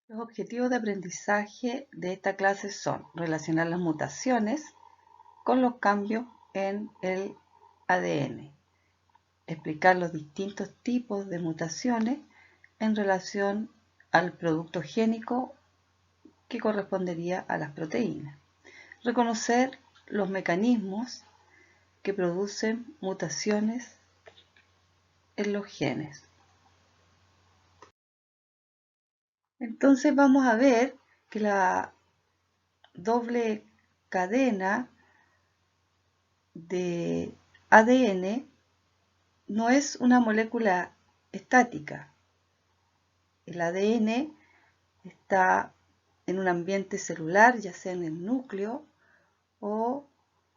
Los objetivos de aprendizaje de esta clase son relacionar las mutaciones con los cambios en el ADN, explicar los distintos tipos de mutaciones en relación al producto génico que correspondería a las proteínas, reconocer los mecanismos que producen mutaciones en los genes. Entonces vamos a ver que la doble cadena de ADN no es una molécula estática. El ADN está en un ambiente celular, ya sea en el núcleo o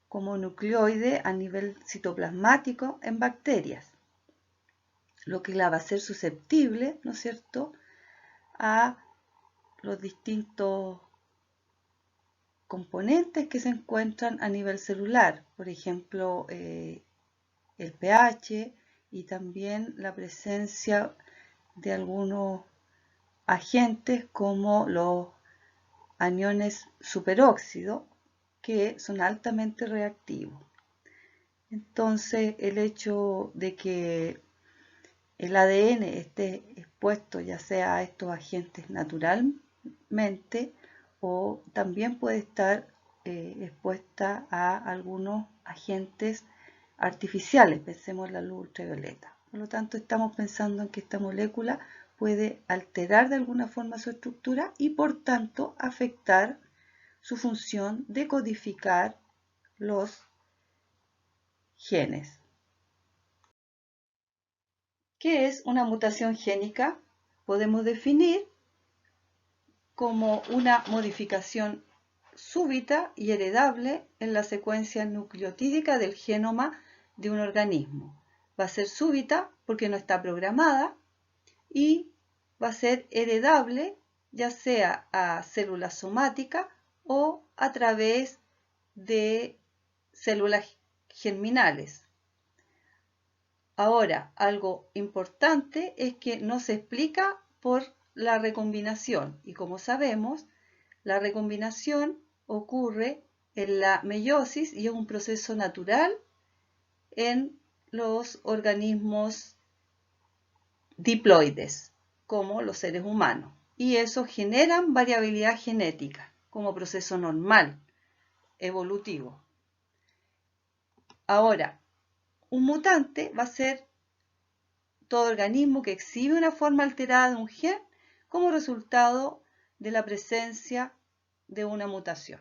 como nucleoide a nivel citoplasmático en bacterias, lo que la va a hacer susceptible, ¿no es cierto?, a los distintos componentes que se encuentran a nivel celular, por ejemplo, el pH y también la presencia de algunos agentes como los aniones superóxido, que son altamente reactivos. Entonces, el hecho de que el ADN esté expuesto ya sea a estos agentes naturalmente o también puede estar expuesta a algunos agentes artificiales, pensemos en la luz ultravioleta. Por lo tanto, estamos pensando en que esta molécula puede alterar de alguna forma su estructura y por tanto afectar su función de codificar los genes. ¿Qué es una mutación génica? Podemos definir como una modificación súbita y heredable en la secuencia nucleotídica del genoma de un organismo. Va a ser súbita porque no está programada y va a ser heredable ya sea a células somáticas o a través de células germinales. Ahora, algo importante es que no se explica por la recombinación y como sabemos, la recombinación ocurre en la meiosis y es un proceso natural en los organismos diploides, como los seres humanos. Y eso genera variabilidad genética como proceso normal, evolutivo. Ahora, un mutante va a ser todo organismo que exhibe una forma alterada de un gen como resultado de la presencia de una mutación.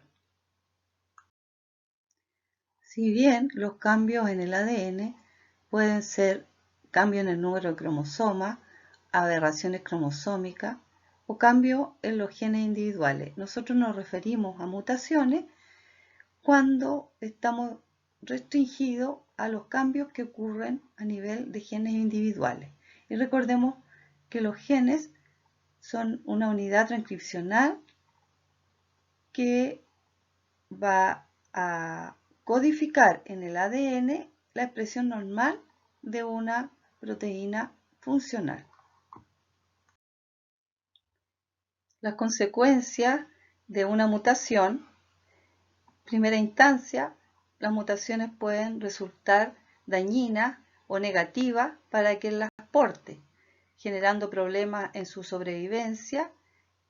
Si bien los cambios en el ADN pueden ser cambios en el número de cromosomas, aberraciones cromosómicas o cambios en los genes individuales, nosotros nos referimos a mutaciones cuando estamos restringidos a los cambios que ocurren a nivel de genes individuales. Y recordemos que los genes son una unidad transcripcional que va a codificar en el ADN la expresión normal de una proteína funcional. Las consecuencias de una mutación. Primera instancia, las mutaciones pueden resultar dañinas o negativas para quien las porte, generando problemas en su sobrevivencia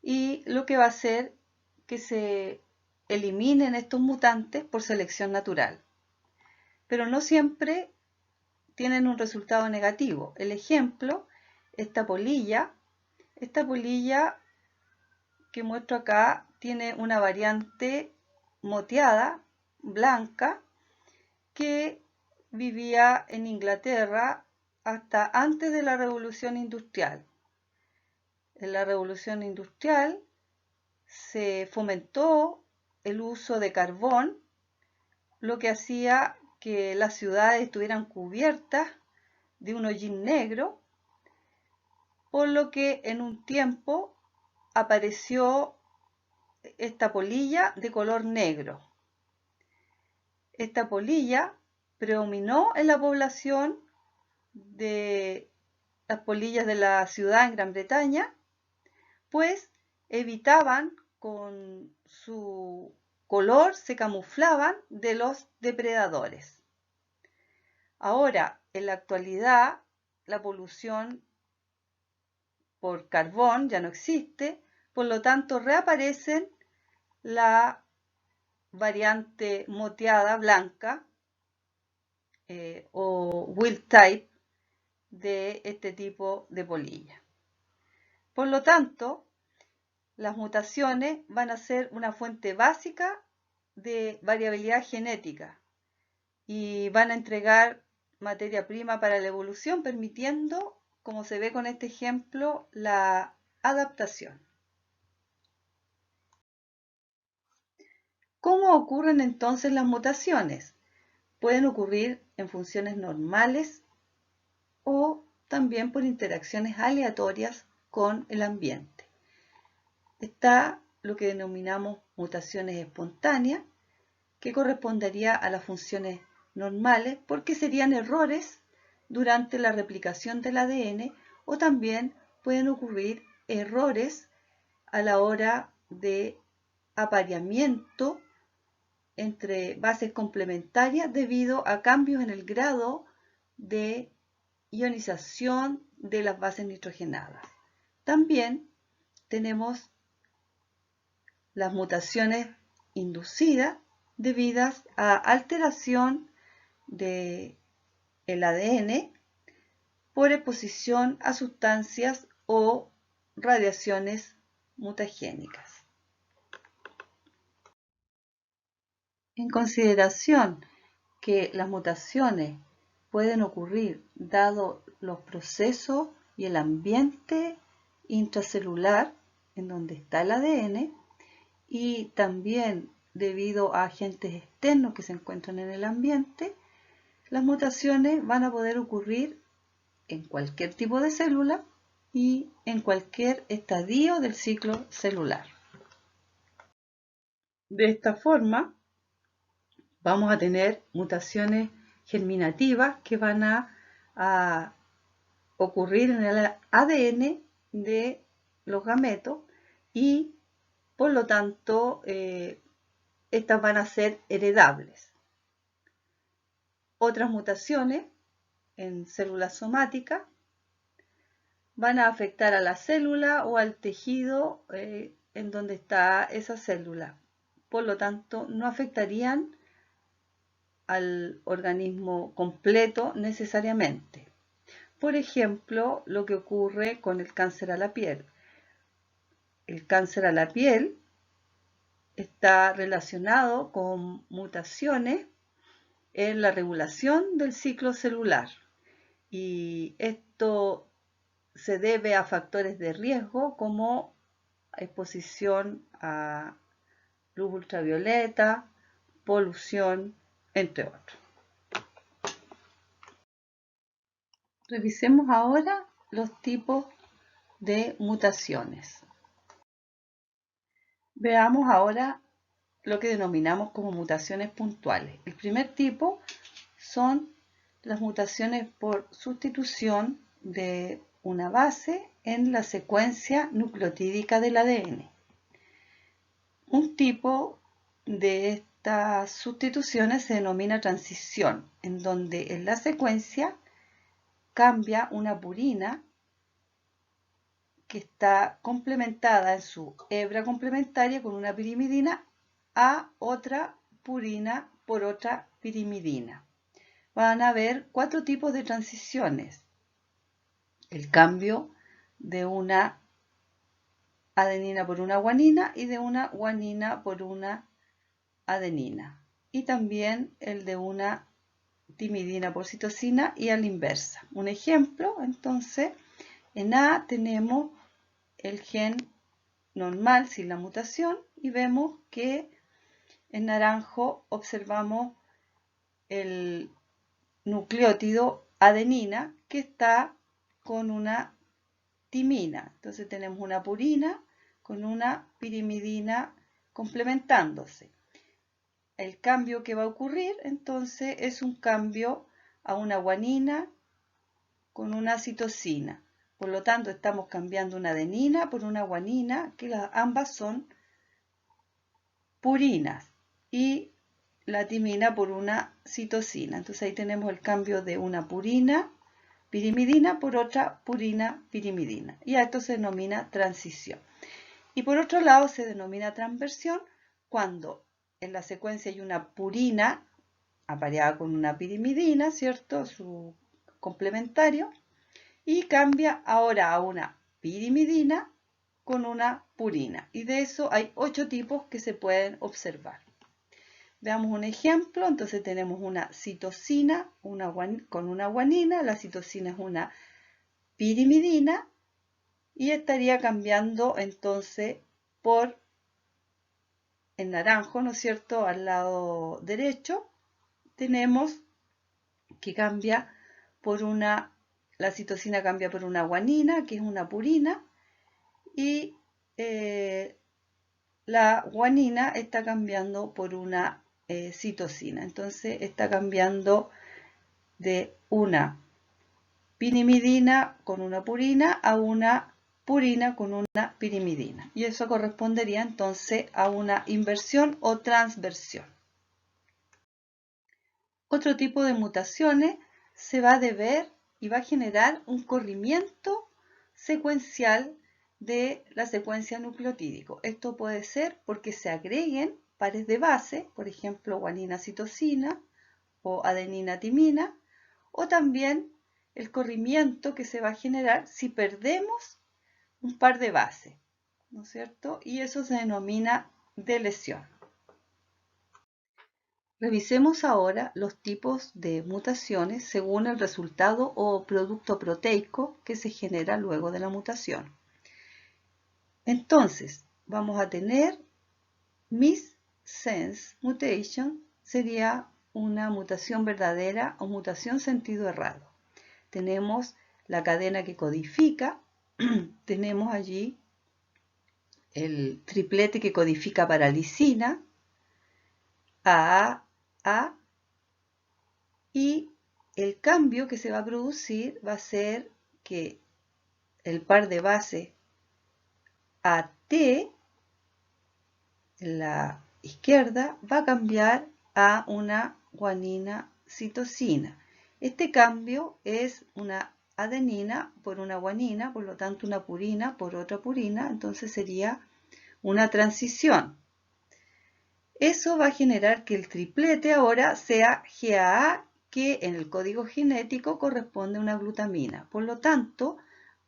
y lo que va a hacer que se eliminen estos mutantes por selección natural. Pero no siempre tienen un resultado negativo. El ejemplo, esta polilla que muestro acá tiene una variante moteada, blanca, que vivía en Inglaterra hasta antes de la Revolución Industrial. En la Revolución Industrial se fomentó el uso de carbón, lo que hacía que las ciudades estuvieran cubiertas de un hollín negro, por lo que en un tiempo apareció esta polilla de color negro. Esta polilla predominó en la población de las polillas de la ciudad en Gran Bretaña, pues evitaban con su color, se camuflaban de los depredadores. Ahora, en la actualidad, la polución por carbón ya no existe, por lo tanto reaparecen la variante moteada blanca o wild type de este tipo de polilla. Por lo tanto, las mutaciones van a ser una fuente básica de variabilidad genética y van a entregar materia prima para la evolución, permitiendo, como se ve con este ejemplo, la adaptación. ¿Cómo ocurren entonces las mutaciones? Pueden ocurrir en funciones normales o también por interacciones aleatorias con el ambiente. Está lo que denominamos mutaciones espontáneas, que correspondería a las funciones normales porque serían errores durante la replicación del ADN, o también pueden ocurrir errores a la hora de apareamiento entre bases complementarias debido a cambios en el grado de ionización de las bases nitrogenadas. También tenemos las mutaciones inducidas debidas a alteración del ADN por exposición a sustancias o radiaciones mutagénicas. En consideración que las mutaciones pueden ocurrir dado los procesos y el ambiente intracelular en donde está el ADN, y también debido a agentes externos que se encuentran en el ambiente, las mutaciones van a poder ocurrir en cualquier tipo de célula y en cualquier estadio del ciclo celular. De esta forma, vamos a tener mutaciones germinativas que van a ocurrir en el ADN de los gametos y por lo tanto estas van a ser heredables. Otras mutaciones en células somáticas van a afectar a la célula o al tejido en donde está esa célula. Por lo tanto, no afectarían al organismo completo necesariamente. Por ejemplo, lo que ocurre con el cáncer a la piel. El cáncer a la piel está relacionado con mutaciones en la regulación del ciclo celular, y esto se debe a factores de riesgo como exposición a luz ultravioleta, polución, entre otros. Revisemos ahora los tipos de mutaciones. Veamos ahora lo que denominamos como mutaciones puntuales. El primer tipo son las mutaciones por sustitución de una base en la secuencia nucleotídica del ADN. Un tipo de estas sustituciones se denomina transición, en donde en la secuencia cambia una purina que está complementada en su hebra complementaria con una pirimidina a otra purina por otra pirimidina. Van a haber 4 tipos de transiciones. El cambio de una adenina por una guanina y de una guanina por una adenina. Y también el de una timidina por citosina y a la inversa. Un ejemplo, entonces, en A tenemos el gen normal sin la mutación y vemos que en naranjo observamos el nucleótido adenina que está con una timina. Entonces tenemos una purina con una pirimidina complementándose. El cambio que va a ocurrir entonces es un cambio a una guanina con una citosina, Por lo tanto, estamos cambiando una adenina por una guanina, que ambas son purinas, y la timina por una citosina. Entonces ahí tenemos el cambio de una purina pirimidina por otra purina pirimidina. Y a esto se denomina transición. Y por otro lado se denomina transversión cuando en la secuencia hay una purina apareada con una pirimidina, ¿cierto? Su complementario. Y cambia ahora a una pirimidina con una purina. Y de eso hay 8 tipos que se pueden observar. Veamos un ejemplo. Entonces tenemos una citosina con una guanina. La citosina es una pirimidina y estaría cambiando entonces por el naranjo, ¿no es cierto? Al lado derecho tenemos que cambia por la citosina cambia por una guanina, que es una purina, y la guanina está cambiando por una citosina. Entonces está cambiando de una pirimidina con una purina a una purina con una pirimidina. Y eso correspondería entonces a una inversión o transversión. Otro tipo de mutaciones se va a deber y va a generar un corrimiento secuencial de la secuencia nucleotídica. Esto puede ser porque se agreguen pares de base, por ejemplo, guanina-citosina o adenina-timina, o también el corrimiento que se va a generar si perdemos un par de bases, ¿no es cierto? Y eso se denomina delesión. Revisemos ahora los tipos de mutaciones según el resultado o producto proteico que se genera luego de la mutación. Entonces, vamos a tener missense mutation, sería una mutación verdadera o mutación sentido errado. Tenemos la cadena que codifica, tenemos allí el triplete que codifica para lisina, A, y el cambio que se va a producir va a ser que el par de base AT en la izquierda va a cambiar a una guanina citosina. Este cambio es una adenina por una guanina, por lo tanto una purina por otra purina, entonces sería una transición. Eso va a generar que el triplete ahora sea GAA, que en el código genético corresponde a una glutamina. Por lo tanto,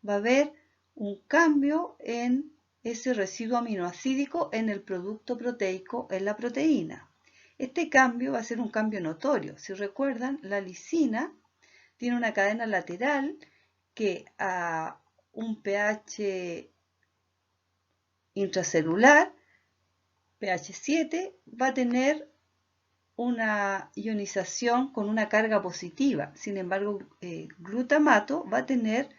va a haber un cambio en ese residuo aminoácidico en el producto proteico en la proteína. Este cambio va a ser un cambio notorio. Si recuerdan, la lisina tiene una cadena lateral que a un pH intracelular, pH 7, va a tener una ionización con una carga positiva. Sin embargo, glutamato va a tener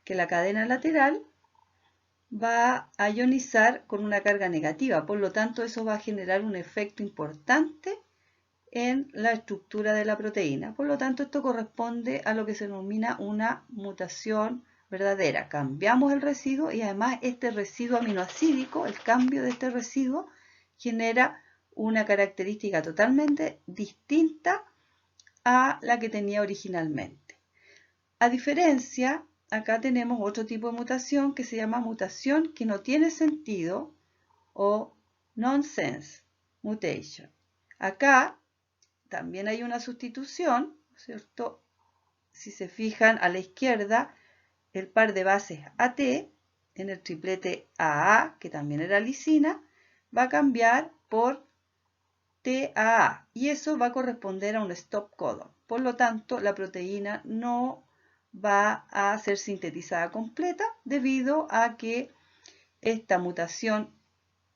que la cadena lateral va a ionizar con una carga negativa. Por lo tanto, eso va a generar un efecto importante en la estructura de la proteína. Por lo tanto, esto corresponde a lo que se denomina una mutación verdadera. Cambiamos el residuo y además este residuo aminoácidico, el cambio de este residuo, genera una característica totalmente distinta a la que tenía originalmente. A diferencia, acá tenemos otro tipo de mutación que se llama mutación que no tiene sentido o nonsense mutation. Acá también hay una sustitución, ¿cierto? Si se fijan a la izquierda, el par de bases AT en el triplete AA, que también era lisina, va a cambiar por TAA y eso va a corresponder a un stop codon. Por lo tanto, la proteína no va a ser sintetizada completa debido a que esta mutación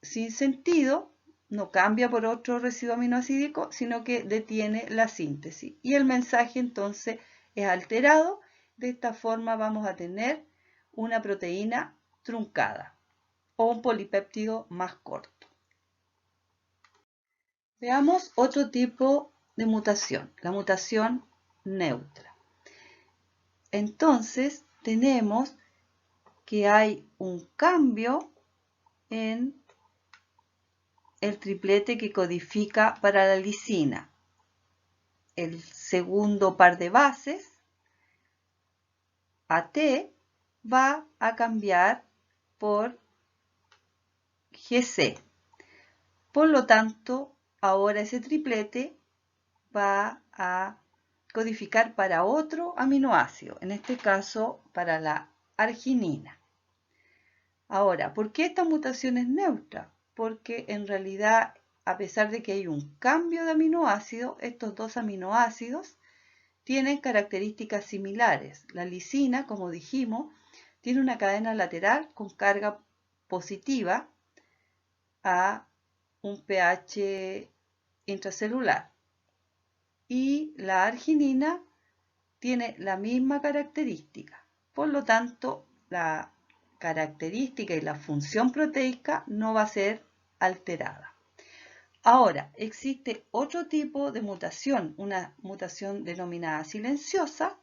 sin sentido no cambia por otro residuo aminoácidico, sino que detiene la síntesis. Y el mensaje entonces es alterado. De esta forma vamos a tener una proteína truncada o un polipéptido más corto. Veamos otro tipo de mutación, la mutación neutra. Entonces tenemos que hay un cambio en el triplete que codifica para la lisina. El segundo par de bases, AT, va a cambiar por GC. Por lo tanto, ahora ese triplete va a codificar para otro aminoácido, en este caso para la arginina. Ahora, ¿por qué esta mutación es neutra? Porque en realidad, a pesar de que hay un cambio de aminoácido, estos dos aminoácidos tienen características similares. La lisina, como dijimos, tiene una cadena lateral con carga positiva a un pH intracelular. Y la arginina tiene la misma característica. Por lo tanto, la característica y la función proteica no va a ser alterada. Ahora, existe otro tipo de mutación, una mutación denominada silenciosa,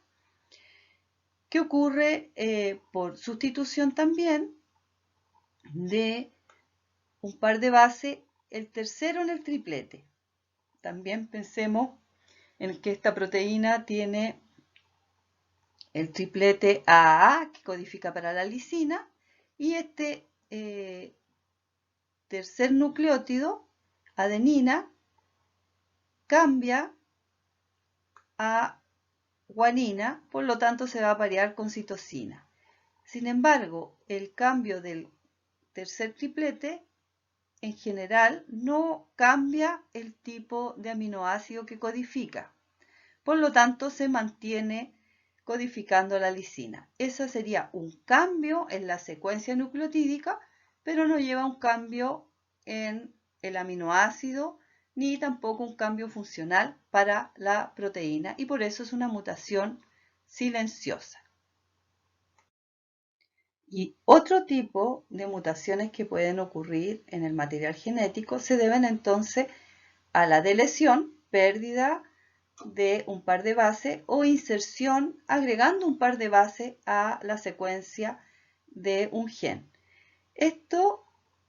que ocurre por sustitución también de un par de bases, el tercero en el triplete. También pensemos en que esta proteína tiene el triplete AAA, que codifica para la lisina, y este tercer nucleótido, adenina, cambia a guanina, por lo tanto se va a parear con citosina. Sin embargo, el cambio del tercer triplete en general no cambia el tipo de aminoácido que codifica. Por lo tanto, se mantiene codificando la lisina. Ese sería un cambio en la secuencia nucleotídica, pero no lleva un cambio en el aminoácido ni tampoco un cambio funcional para la proteína, y por eso es una mutación silenciosa. Y otro tipo de mutaciones que pueden ocurrir en el material genético se deben entonces a la deleción, pérdida de un par de bases, o inserción agregando un par de bases a la secuencia de un gen. Esto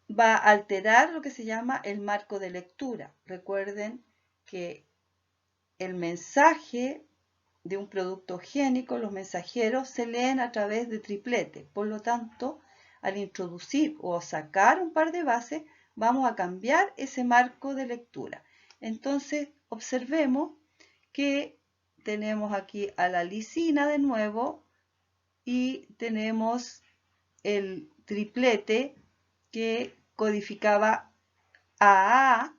va a alterar lo que se llama el marco de lectura. Recuerden que el mensaje de un producto génico, los mensajeros, se leen a través de triplete. Por lo tanto, al introducir o sacar un par de bases, vamos a cambiar ese marco de lectura. Entonces, observemos que tenemos aquí a la lisina de nuevo y tenemos el triplete que codificaba AA,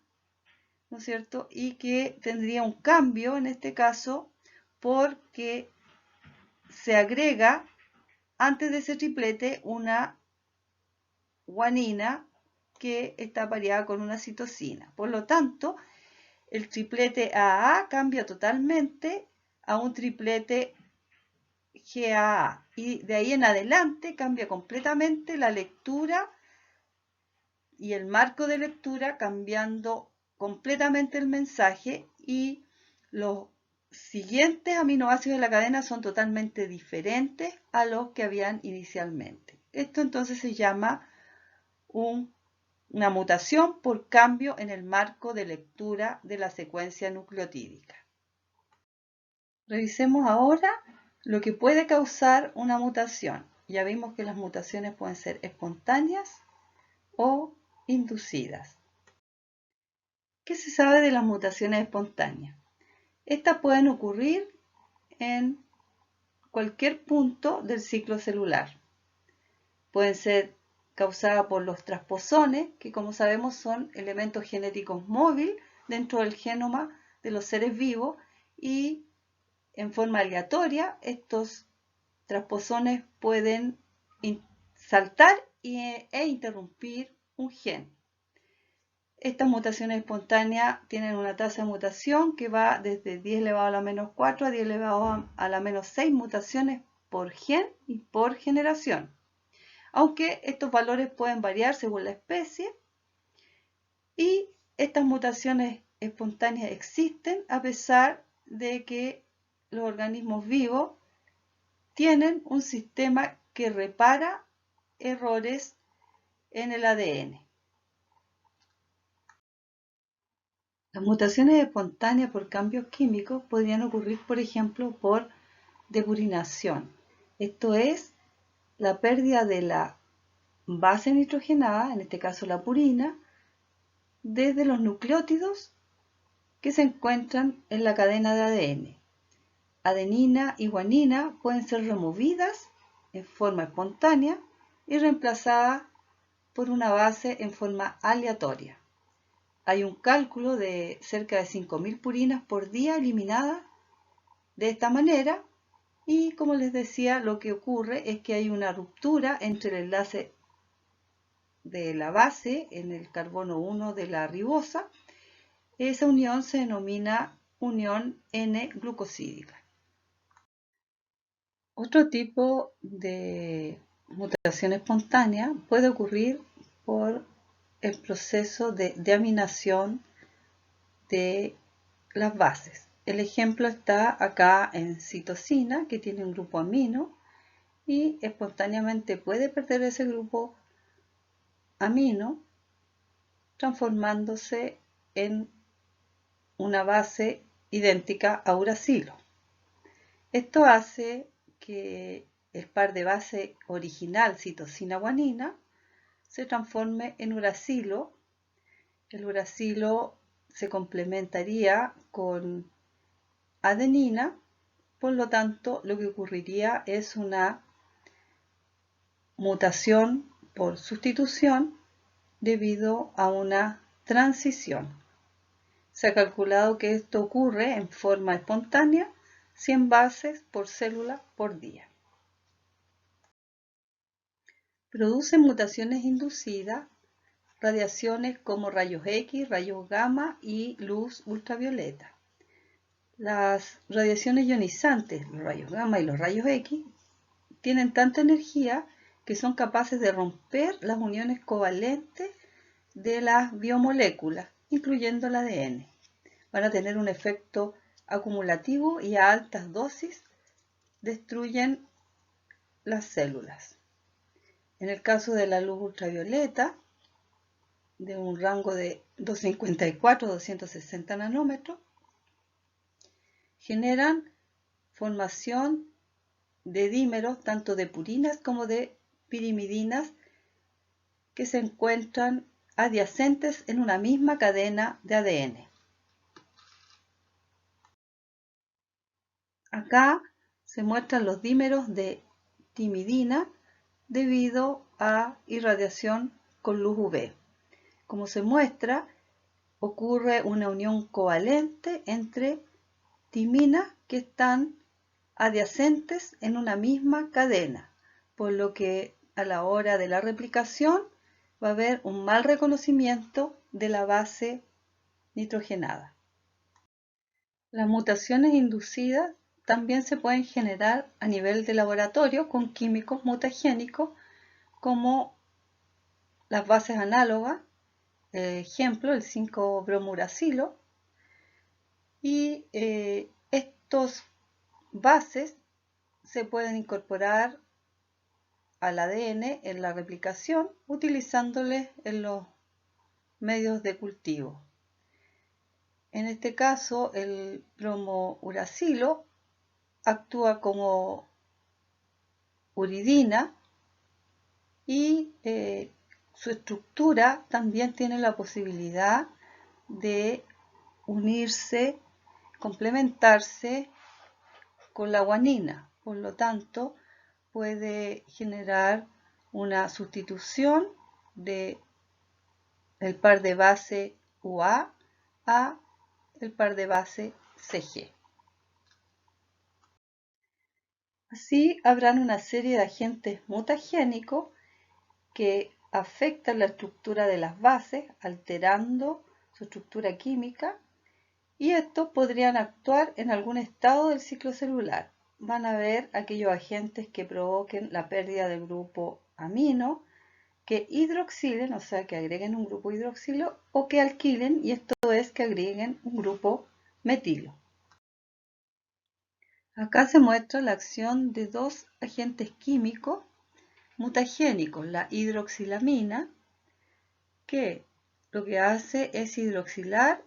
¿no es cierto? Y que tendría un cambio en este caso porque se agrega antes de ese triplete una guanina que está pareada con una citosina. Por lo tanto, el triplete AA cambia totalmente a un triplete GAA, y de ahí en adelante cambia completamente la lectura y el marco de lectura, cambiando completamente el mensaje, y los siguientes aminoácidos de la cadena son totalmente diferentes a los que habían inicialmente. Esto entonces se llama una mutación por cambio en el marco de lectura de la secuencia nucleotídica. Revisemos ahora lo que puede causar una mutación. Ya vimos que las mutaciones pueden ser espontáneas o inducidas. ¿Qué se sabe de las mutaciones espontáneas? Estas pueden ocurrir en cualquier punto del ciclo celular. Pueden ser causadas por los transposones, que como sabemos son elementos genéticos móviles dentro del genoma de los seres vivos, y en forma aleatoria estos transposones pueden saltar e interrumpir un gen. Estas mutaciones espontáneas tienen una tasa de mutación que va desde 10 elevado a la menos 4 a 10 elevado a la menos 6 mutaciones por gen y por generación. Aunque estos valores pueden variar según la especie, y estas mutaciones espontáneas existen a pesar de que los organismos vivos tienen un sistema que repara errores en el ADN. Las mutaciones espontáneas por cambios químicos podrían ocurrir, por ejemplo, por depurinación. Esto es la pérdida de la base nitrogenada, en este caso la purina, desde los nucleótidos que se encuentran en la cadena de ADN. Adenina y guanina pueden ser removidas en forma espontánea y reemplazadas por una base en forma aleatoria. Hay un cálculo de cerca de 5.000 purinas por día eliminadas de esta manera y, como les decía, lo que ocurre es que hay una ruptura entre el enlace de la base en el carbono 1 de la ribosa. Esa unión se denomina unión N-glucosídica. Otro tipo de mutación espontánea puede ocurrir por el proceso de deaminación de las bases. El ejemplo está acá en citosina, que tiene un grupo amino y espontáneamente puede perder ese grupo amino transformándose en una base idéntica a uracilo. Esto hace que el par de base original citosina-guanina se transforme en uracilo. El uracilo se complementaría con adenina, por lo tanto lo que ocurriría es una mutación por sustitución debido a una transición. Se ha calculado que esto ocurre en forma espontánea 100 bases por célula por día. Producen mutaciones inducidas radiaciones como rayos X, rayos gamma y luz ultravioleta. Las radiaciones ionizantes, los rayos gamma y los rayos X, tienen tanta energía que son capaces de romper las uniones covalentes de las biomoléculas, incluyendo el ADN. Van a tener un efecto acumulativo y a altas dosis destruyen las células. En el caso de la luz ultravioleta, de un rango de 254 a 260 nanómetros, generan formación de dímeros tanto de purinas como de pirimidinas que se encuentran adyacentes en una misma cadena de ADN. Acá se muestran los dímeros de timidina debido a irradiación con luz UV. Como se muestra, ocurre una unión covalente entre timinas que están adyacentes en una misma cadena, por lo que a la hora de la replicación va a haber un mal reconocimiento de la base nitrogenada. Las mutaciones inducidas también se pueden generar a nivel de laboratorio con químicos mutagénicos como las bases análogas, ejemplo el 5-bromuracilo, y estos bases se pueden incorporar al ADN en la replicación utilizándoles en los medios de cultivo. En este caso, el bromouracilo actúa como uridina y su estructura también tiene la posibilidad de unirse, complementarse con la guanina. Por lo tanto, puede generar una sustitución del par de base UA a el par de base CG. Así habrán una serie de agentes mutagénicos que afectan la estructura de las bases, alterando su estructura química, y estos podrían actuar en algún estado del ciclo celular. Van a ver aquellos agentes que provoquen la pérdida del grupo amino, que hidroxilen, o sea, que agreguen un grupo hidroxilo, o que alquilen, y esto es que agreguen un grupo metilo. Acá se muestra la acción de dos agentes químicos mutagénicos, la hidroxilamina, que lo que hace es hidroxilar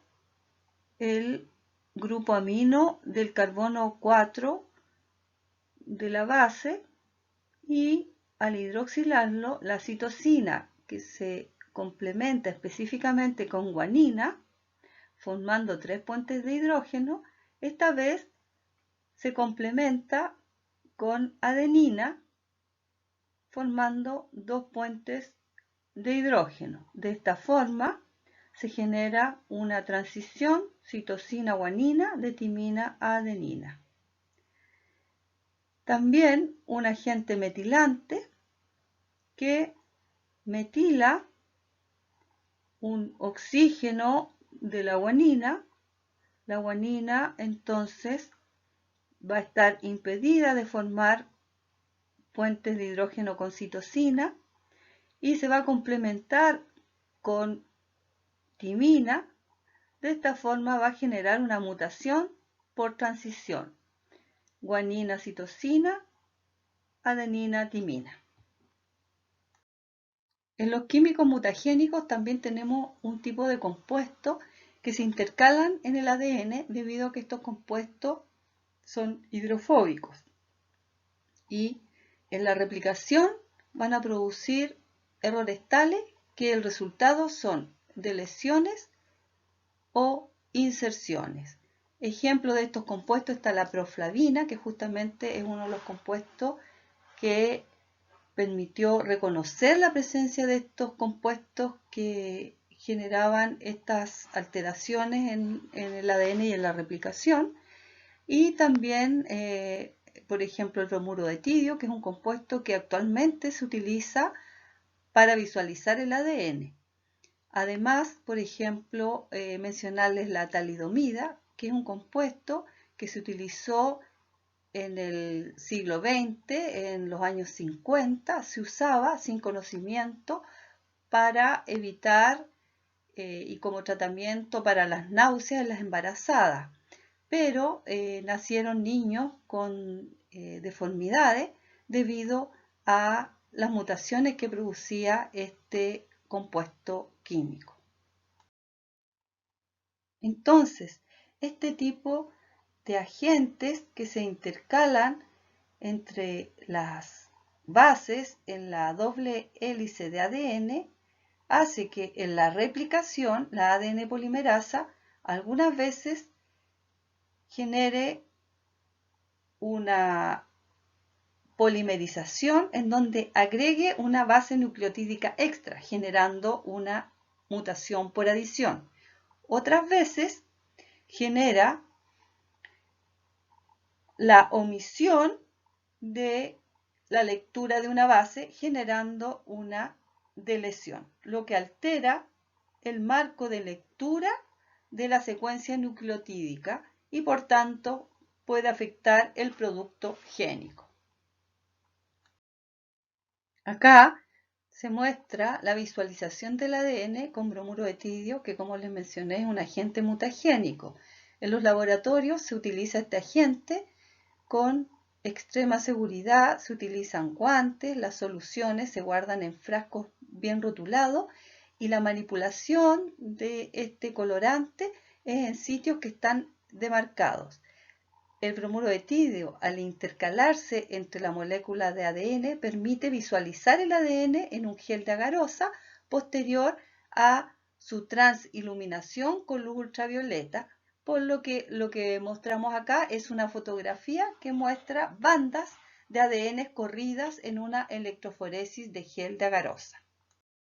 el grupo amino del carbono 4 de la base, y al hidroxilarlo, la citosina, que se complementa específicamente con guanina, formando 3 puentes de hidrógeno, esta vez se complementa con adenina, formando 2 puentes de hidrógeno. De esta forma se genera una transición citosina-guanina de timina a adenina. También un agente metilante que metila un oxígeno de la guanina. La guanina entonces va a estar impedida de formar puentes de hidrógeno con citosina y se va a complementar con timina. De esta forma va a generar una mutación por transición: guanina-citosina, adenina-timina. En los químicos mutagénicos también tenemos un tipo de compuestos que se intercalan en el ADN debido a que estos compuestos son hidrofóbicos y en la replicación van a producir errores tales que el resultado son deleciones o inserciones. Ejemplo de estos compuestos está la proflavina, que justamente es uno de los compuestos que permitió reconocer la presencia de estos compuestos que generaban estas alteraciones en el ADN y en la replicación. Y también, por ejemplo, el bromuro de tidio, que es un compuesto que actualmente se utiliza para visualizar el ADN. Además, por ejemplo, mencionarles la talidomida, que es un compuesto que se utilizó en el siglo XX, en los años 50, se usaba sin conocimiento para evitar y como tratamiento para las náuseas en las embarazadas. Pero nacieron niños con deformidades debido a las mutaciones que producía este compuesto químico. Entonces, este tipo de agentes que se intercalan entre las bases en la doble hélice de ADN hace que en la replicación la ADN polimerasa algunas veces genere una polimerización en donde agregue una base nucleotídica extra, generando una mutación por adición. Otras veces genera la omisión de la lectura de una base, generando una deleción, lo que altera el marco de lectura de la secuencia nucleotídica y por tanto puede afectar el producto génico. Acá se muestra la visualización del ADN con bromuro de tidio, que como les mencioné es un agente mutagénico. En los laboratorios se utiliza este agente con extrema seguridad, se utilizan guantes, las soluciones se guardan en frascos bien rotulados y la manipulación de este colorante es en sitios que están demarcados. El bromuro de tidio, al intercalarse entre la molécula de ADN, permite visualizar el ADN en un gel de agarosa posterior a su transiluminación con luz ultravioleta, por lo que mostramos acá es una fotografía que muestra bandas de ADN corridas en una electroforesis de gel de agarosa.